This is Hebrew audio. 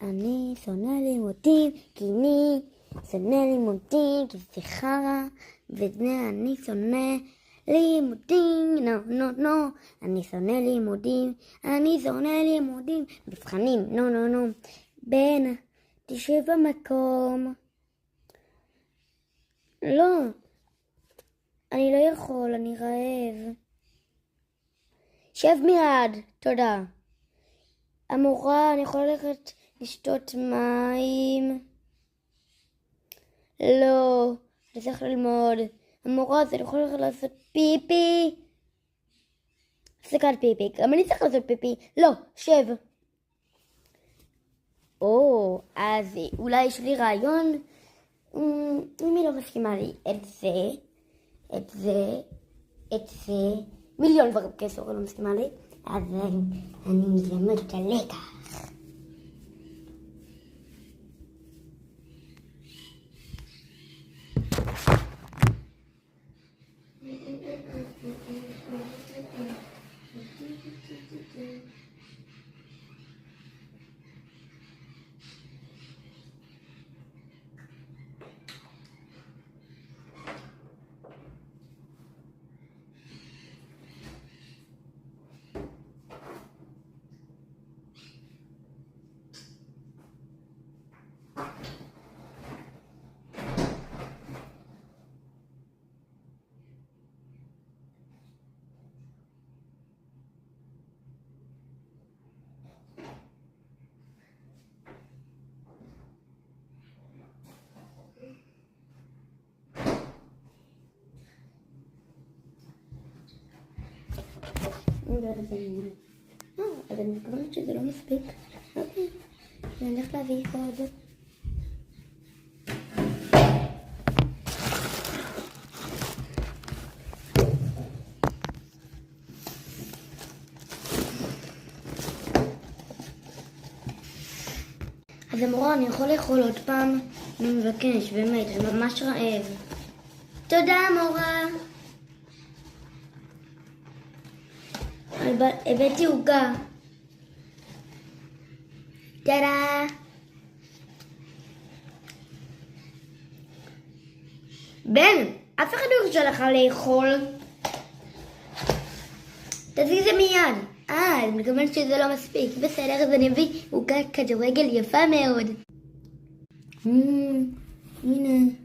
אני שונא לימודים, כי אני שונא לימודים, כי זה חרא, וזה אני שונא לימודים, נו, אני שונא לימודים, מבחנים, נו, בן, תשב במקום. לא, אני לא יכול, אני רעב. שב מיד, תודה. המורה, אני יכולה ללכת לשתות מים? לא, אני צריך ללמוד. המורה, אז אני יכולה ללכת לעשות פיפי? הפסקת פיפי, גם אני צריך לעשות פיפי. לא, שב. אז אולי יש לי רעיון? אם היא לא מסכימה לי את זה, מיליון דברים כסף לא מסכימה לי, אז אני מלמד את הלקח. אז אני מתכוונת שזה לא מספיק. אוקיי, אני הולך להביא עוד. אז המורה, אני יכול לאכול עוד פעם? אני מבקש, באמת, אני ממש רעב. תודה, מורה. הבאתי עוגה. תודה. בן, אף אחד לא רוצה לך לאכול. תביא את זה מיד. אני מתכוונת שזה לא מספיק. בסדר, אז אני אביא עוגת כדורגל יפה מאוד. הנה.